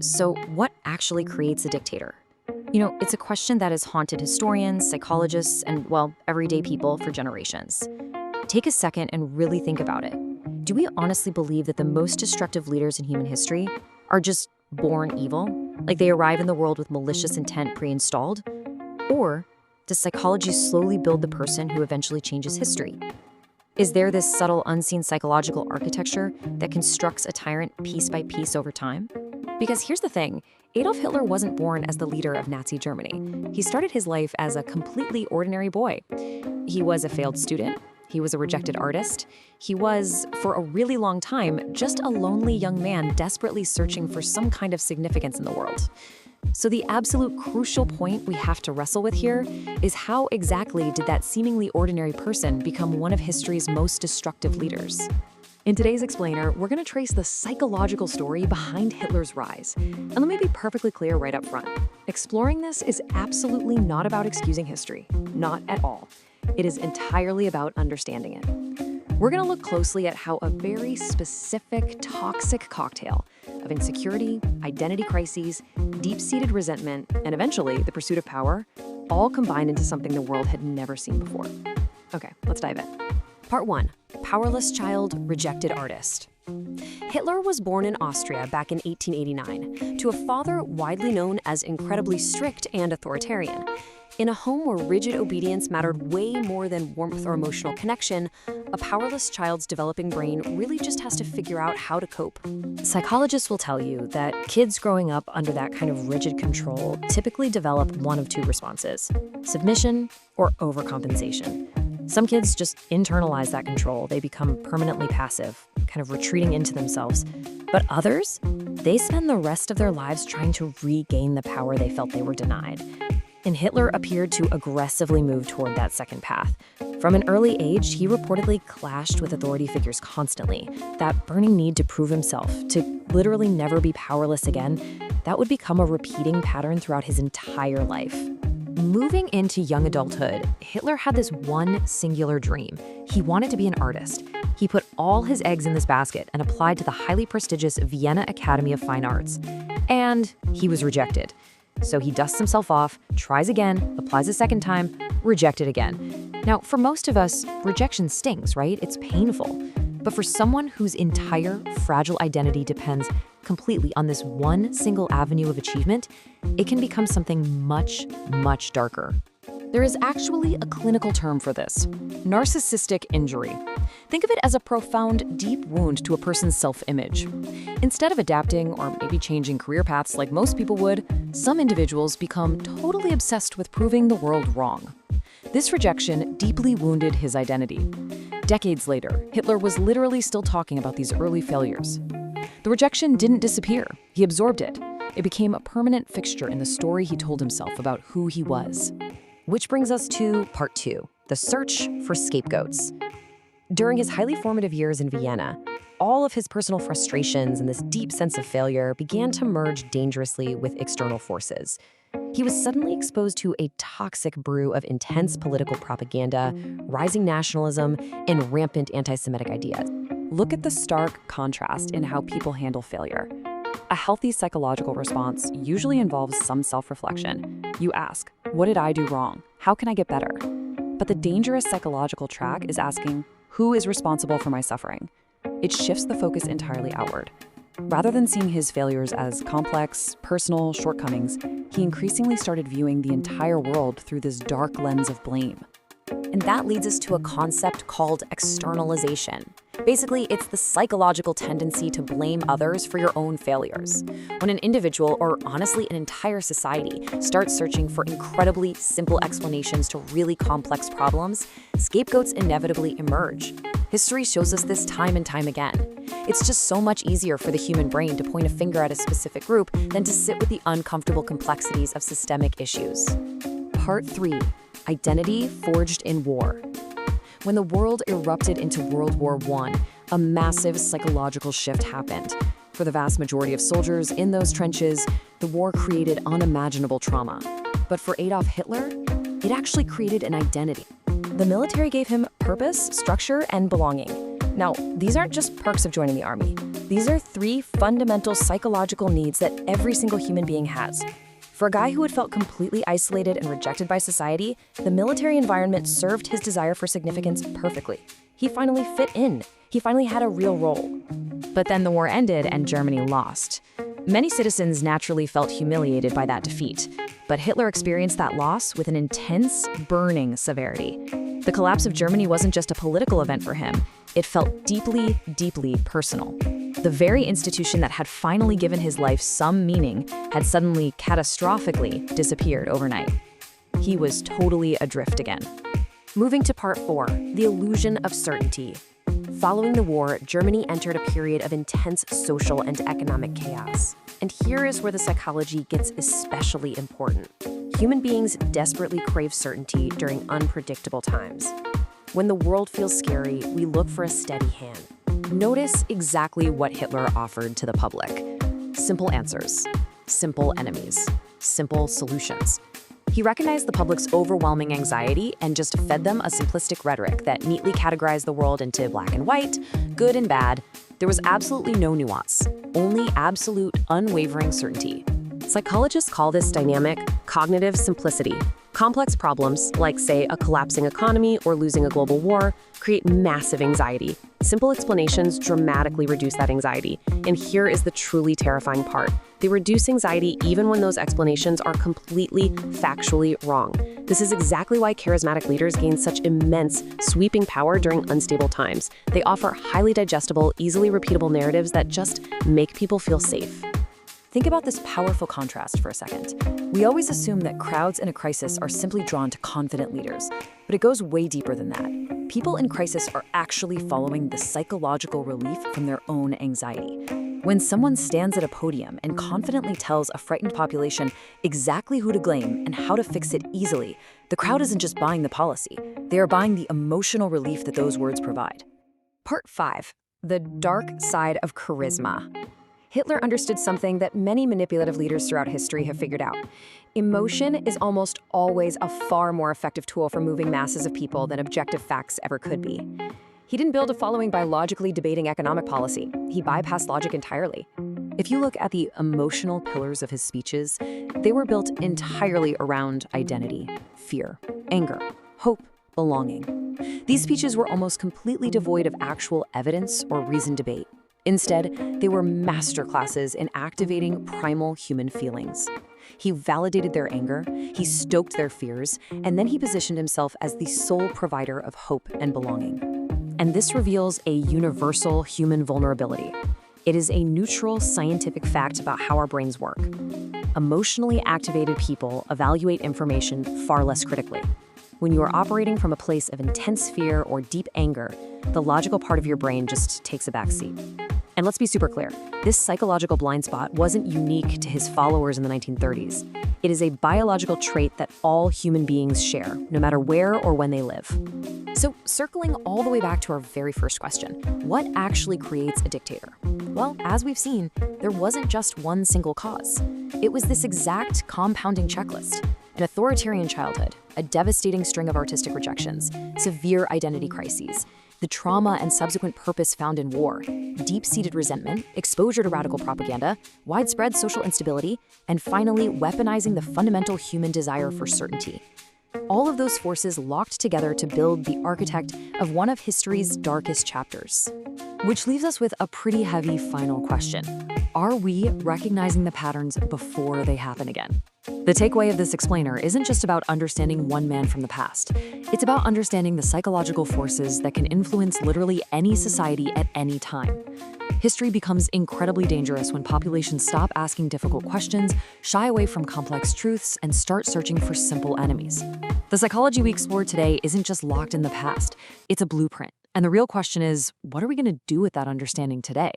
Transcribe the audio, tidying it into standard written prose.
So what actually creates a dictator? It's a question that has haunted historians, psychologists, and, well, everyday people for generations. Take a second and really think about it. Do we honestly believe that the most destructive leaders in human history are just born evil? Like they arrive in the world with malicious intent pre-installed? Or does psychology slowly build the person who eventually changes history? Is there this subtle, unseen psychological architecture that constructs a tyrant piece by piece over time? Because here's the thing, Adolf Hitler wasn't born as the leader of Nazi Germany. He started his life as a completely ordinary boy. He was a failed student. He was a rejected artist. He was, for a really long time, just a lonely young man desperately searching for some kind of significance in the world. So the absolute crucial point we have to wrestle with here is how exactly did that seemingly ordinary person become one of history's most destructive leaders? In today's Explainer, we're going to trace the psychological story behind Hitler's rise. And let me be perfectly clear right up front. Exploring this is absolutely not about excusing history. Not at all. It is entirely about understanding it. We're going to look closely at how a very specific, toxic cocktail of insecurity, identity crises, deep-seated resentment, and eventually the pursuit of power all combined into something the world had never seen before. Okay, let's dive in. Part 1. Powerless child, rejected artist. Hitler was born in Austria back in 1889 to a father widely known as incredibly strict and authoritarian. In a home where rigid obedience mattered way more than warmth or emotional connection, a powerless child's developing brain really just has to figure out how to cope. Psychologists will tell you that kids growing up under that kind of rigid control typically develop one of two responses: submission or overcompensation. Some kids just internalize that control. They become permanently passive, kind of retreating into themselves. But others, they spend the rest of their lives trying to regain the power they felt they were denied. And Hitler appeared to aggressively move toward that second path. From an early age, he reportedly clashed with authority figures constantly. That burning need to prove himself, to literally never be powerless again, that would become a repeating pattern throughout his entire life. Moving into young adulthood, Hitler had this one singular dream. He wanted to be an artist. He put all his eggs in this basket and applied to the highly prestigious Vienna Academy of Fine Arts. And he was rejected. So he dusts himself off, tries again, applies a second time, rejected again. Now, for most of us, rejection stings, right? It's painful. But for someone whose entire fragile identity depends completely on this one single avenue of achievement, it can become something much, much darker. There is actually a clinical term for this: narcissistic injury. Think of it as a profound, deep wound to a person's self-image. Instead of adapting or maybe changing career paths like most people would, some individuals become totally obsessed with proving the world wrong. This rejection deeply wounded his identity. Decades later, Hitler was literally still talking about these early failures. The rejection didn't disappear. He absorbed it. It became a permanent fixture in the story he told himself about who he was. Which brings us to Part 2, the search for scapegoats. During his highly formative years in Vienna, all of his personal frustrations and this deep sense of failure began to merge dangerously with external forces. He was suddenly exposed to a toxic brew of intense political propaganda, rising nationalism, and rampant anti-Semitic ideas. Look at the stark contrast in how people handle failure. A healthy psychological response usually involves some self-reflection. You ask, what did I do wrong? How can I get better? But the dangerous psychological track is asking, who is responsible for my suffering? It shifts the focus entirely outward. Rather than seeing his failures as complex, personal shortcomings, he increasingly started viewing the entire world through this dark lens of blame. And that leads us to a concept called externalization. Basically, it's the psychological tendency to blame others for your own failures. When an individual, or honestly an entire society, starts searching for incredibly simple explanations to really complex problems, scapegoats inevitably emerge. History shows us this time and time again. It's just so much easier for the human brain to point a finger at a specific group than to sit with the uncomfortable complexities of systemic issues. Part 3. Identity forged in war. When the world erupted into World War I, a massive psychological shift happened. For the vast majority of soldiers in those trenches, the war created unimaginable trauma. But for Adolf Hitler, it actually created an identity. The military gave him purpose, structure, and belonging. Now, these aren't just perks of joining the army. These are 3 fundamental psychological needs that every single human being has. For a guy who had felt completely isolated and rejected by society, the military environment served his desire for significance perfectly. He finally fit in. He finally had a real role. But then the war ended and Germany lost. Many citizens naturally felt humiliated by that defeat, but Hitler experienced that loss with an intense, burning severity. The collapse of Germany wasn't just a political event for him. It felt deeply, deeply personal. The very institution that had finally given his life some meaning had suddenly catastrophically disappeared overnight. He was totally adrift again. Moving to part 4, the illusion of certainty. Following the war, Germany entered a period of intense social and economic chaos. And here is where the psychology gets especially important. Human beings desperately crave certainty during unpredictable times. When the world feels scary, we look for a steady hand. Notice exactly what Hitler offered to the public. Simple answers, simple enemies, simple solutions. He recognized the public's overwhelming anxiety and just fed them a simplistic rhetoric that neatly categorized the world into black and white, good and bad. There was absolutely no nuance, only absolute, unwavering certainty. Psychologists call this dynamic cognitive simplicity. Complex problems, like, say, a collapsing economy or losing a global war, create massive anxiety. Simple explanations dramatically reduce that anxiety. And here is the truly terrifying part. They reduce anxiety even when those explanations are completely factually wrong. This is exactly why charismatic leaders gain such immense, sweeping power during unstable times. They offer highly digestible, easily repeatable narratives that just make people feel safe. Think about this powerful contrast for a second. We always assume that crowds in a crisis are simply drawn to confident leaders, but it goes way deeper than that. People in crisis are actually following the psychological relief from their own anxiety. When someone stands at a podium and confidently tells a frightened population exactly who to blame and how to fix it easily, the crowd isn't just buying the policy, they are buying the emotional relief that those words provide. Part 5. The dark side of charisma. Hitler understood something that many manipulative leaders throughout history have figured out. Emotion is almost always a far more effective tool for moving masses of people than objective facts ever could be. He didn't build a following by logically debating economic policy. He bypassed logic entirely. If you look at the emotional pillars of his speeches, they were built entirely around identity, fear, anger, hope, belonging. These speeches were almost completely devoid of actual evidence or reasoned debate. Instead, they were masterclasses in activating primal human feelings. He validated their anger, he stoked their fears, and then he positioned himself as the sole provider of hope and belonging. And this reveals a universal human vulnerability. It is a neutral scientific fact about how our brains work. Emotionally activated people evaluate information far less critically. When you are operating from a place of intense fear or deep anger, the logical part of your brain just takes a backseat. And let's be super clear, this psychological blind spot wasn't unique to his followers in the 1930s. It is a biological trait that all human beings share, no matter where or when they live. So, circling all the way back to our very first question, what actually creates a dictator? Well, as we've seen, there wasn't just one single cause. It was this exact compounding checklist. An authoritarian childhood, a devastating string of artistic rejections, severe identity crises, the trauma and subsequent purpose found in war, deep-seated resentment, exposure to radical propaganda, widespread social instability, and finally, weaponizing the fundamental human desire for certainty. All of those forces locked together to build the architect of one of history's darkest chapters. Which leaves us with a pretty heavy final question. Are we recognizing the patterns before they happen again? The takeaway of this explainer isn't just about understanding one man from the past. It's about understanding the psychological forces that can influence literally any society at any time. History becomes incredibly dangerous when populations stop asking difficult questions, shy away from complex truths, and start searching for simple enemies. The psychology we explored today isn't just locked in the past, it's a blueprint. And the real question is, what are we going to do with that understanding today?